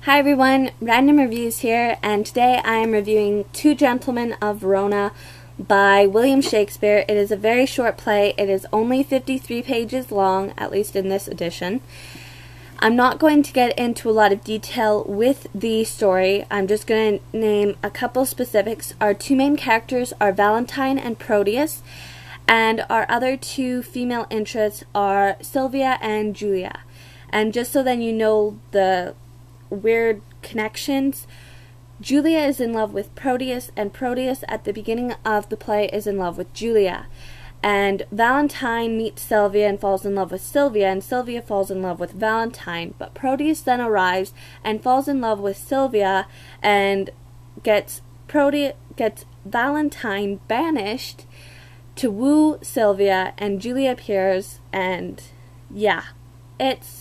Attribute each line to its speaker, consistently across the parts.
Speaker 1: Hi everyone, Random Reviews here, and today I am reviewing Two Gentlemen of Verona by William Shakespeare. It is a very short play. It is only 53 pages long, at least in this edition. I'm not going to get into a lot of detail with the story. I'm just going to name a couple specifics. Our two main characters are Valentine and Proteus, and our other two female interests are Sylvia and Julia. And just so then you know the weird connections, Julia is in love with Proteus, and Proteus at the beginning of the play is in love with Julia. And Valentine meets Sylvia and falls in love with Sylvia, and Sylvia falls in love with Valentine. But Proteus then arrives and falls in love with Sylvia and gets Valentine banished to woo Sylvia, and Julia appears, and yeah, it's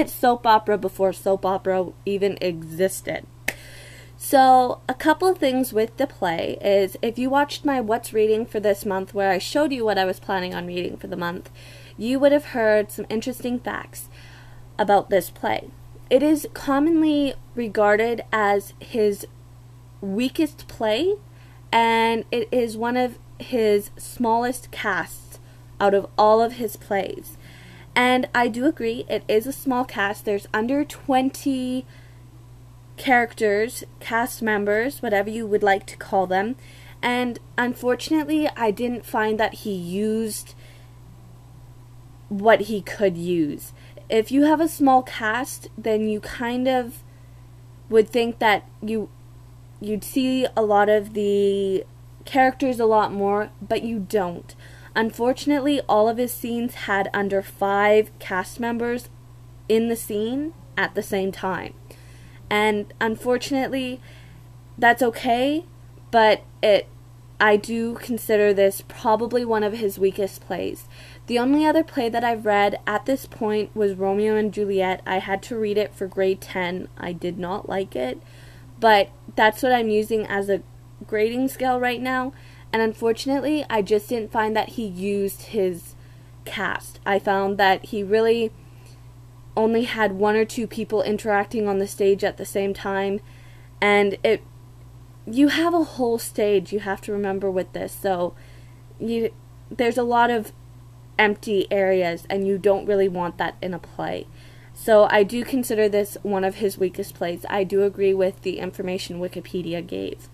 Speaker 1: soap opera before soap opera even existed. So, a couple things with the play is, if you watched my What's Reading for this month, where I showed you what I was planning on reading for the month, you would have heard some interesting facts about this play. It is commonly regarded as his weakest play, and it is one of his smallest casts out of all of his plays. And I do agree, it is a small cast. There's under 20 characters, cast members, whatever you would like to call them. And unfortunately, I didn't find that he used what he could use. If you have a small cast, then you kind of would think that you'd see a lot of the characters a lot more, but you don't. Unfortunately, all of his scenes had under 5 cast members in the scene at the same time. And unfortunately, that's okay, but I do consider this probably one of his weakest plays. The only other play that I've read at this point was Romeo and Juliet. I had to read it for grade 10. I did not like it, but that's what I'm using as a grading scale right now. And unfortunately, I just didn't find that he used his cast. I found that he really only had 1 or 2 people interacting on the stage at the same time. And you have a whole stage, you have to remember with this. So there's a lot of empty areas, and you don't really want that in a play. So I do consider this one of his weakest plays. I do agree with the information Wikipedia gave.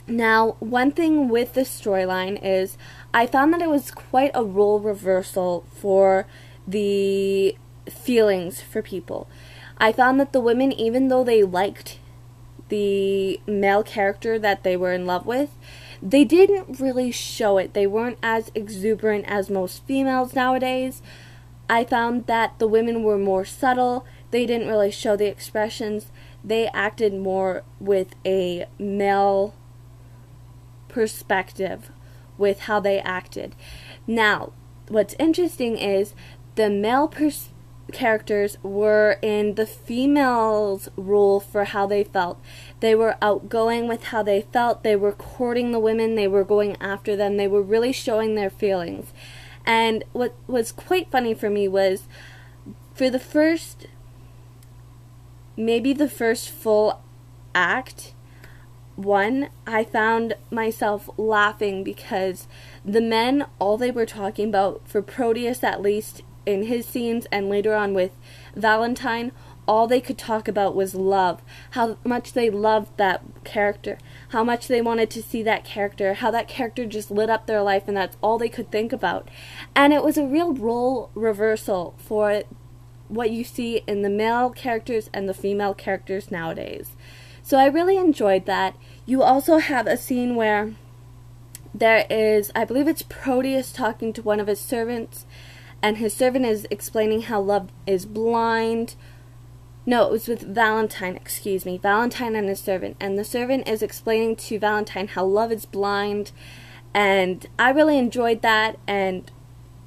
Speaker 1: Now, one thing with this storyline is I found that it was quite a role reversal for the feelings for people. I found that the women, even though they liked the male character that they were in love with, they didn't really show it. They weren't as exuberant as most females nowadays. I found that the women were more subtle. They didn't really show the expressions. They acted more with a male perspective with how they acted. Now, what's interesting is the male characters were in the females' role for how they felt. They were outgoing with how they felt. They were courting the women. They were going after them. They were really showing their feelings. And what was quite funny for me was, for the first full act, I found myself laughing because the men, all they were talking about, for Proteus at least in his scenes and later on with Valentine, all they could talk about was love. How much they loved that character. How much they wanted to see that character. How that character just lit up their life, and that's all they could think about. And it was a real role reversal for what you see in the male characters and the female characters nowadays. So I really enjoyed that. You also have a scene where there is, I believe it's Proteus talking to one of his servants, and his servant is explaining how love is blind. No, it was with Valentine, excuse me, Valentine and his servant. And the servant is explaining to Valentine how love is blind, and I really enjoyed that. And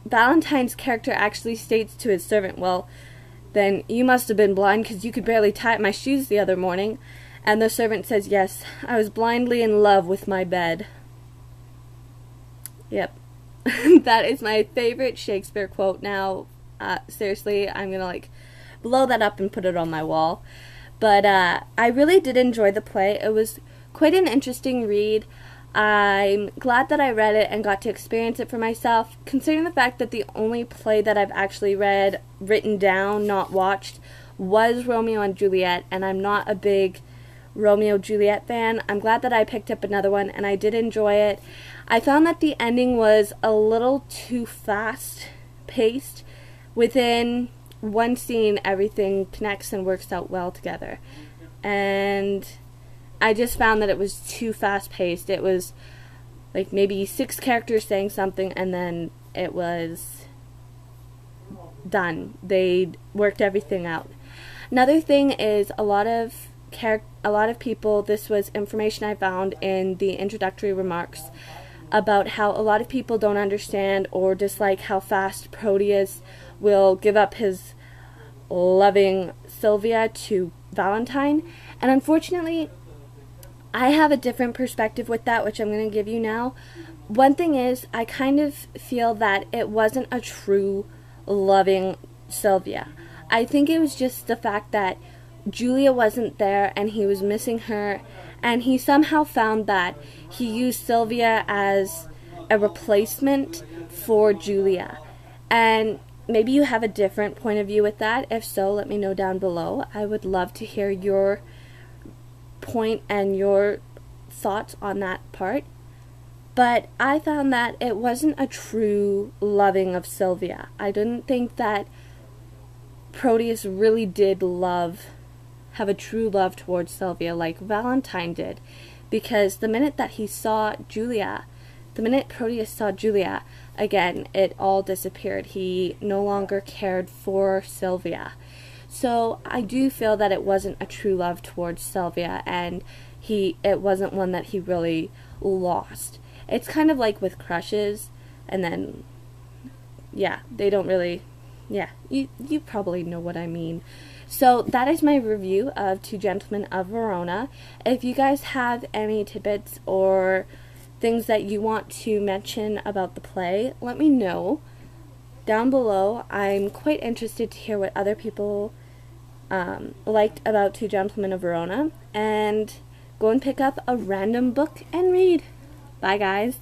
Speaker 1: Valentine's character actually states to his servant, well, then you must have been blind because you could barely tie up my shoes the other morning. And the servant says, yes, I was blindly in love with my bed. Yep. That is my favorite Shakespeare quote now. Seriously, I'm gonna blow that up and put it on my wall. But I really did enjoy the play. It was quite an interesting read. I'm glad that I read it and got to experience it for myself, considering the fact that the only play that I've actually read, written down, not watched, was Romeo and Juliet, and I'm not a big Romeo-Juliet fan. I'm glad that I picked up another one, and I did enjoy it. I found that the ending was a little too fast-paced. Within one scene, everything connects and works out well together. And I just found that it was too fast-paced. It was like maybe 6 characters saying something, and then it was done. They worked everything out. Another thing is a lot of people, this was information I found in the introductory remarks, about how a lot of people don't understand or dislike how fast Proteus will give up his loving Sylvia to Valentine. And unfortunately, I have a different perspective with that, which I'm going to give you now. One thing is, I kind of feel that it wasn't a true loving Sylvia. I think it was just the fact that Julia wasn't there and he was missing her, and he somehow found that he used Sylvia as a replacement for Julia. And maybe you have a different point of view with that. If so, let me know down below. I would love to hear your point and your thoughts on that part. But I found that it wasn't a true loving of Sylvia. I didn't think that Proteus really did have a true love towards Sylvia like Valentine did, because the minute that he saw Julia, the minute Proteus saw Julia, again, it all disappeared. He no longer cared for Sylvia. So I do feel that it wasn't a true love towards Sylvia, and it wasn't one that he really lost. It's kind of like with crushes, and then, yeah, they don't really, yeah, you probably know what I mean. So that is my review of Two Gentlemen of Verona. If you guys have any tidbits or things that you want to mention about the play, let me know down below. I'm quite interested to hear what other people liked about Two Gentlemen of Verona. And go and pick up a random book and read. Bye, guys.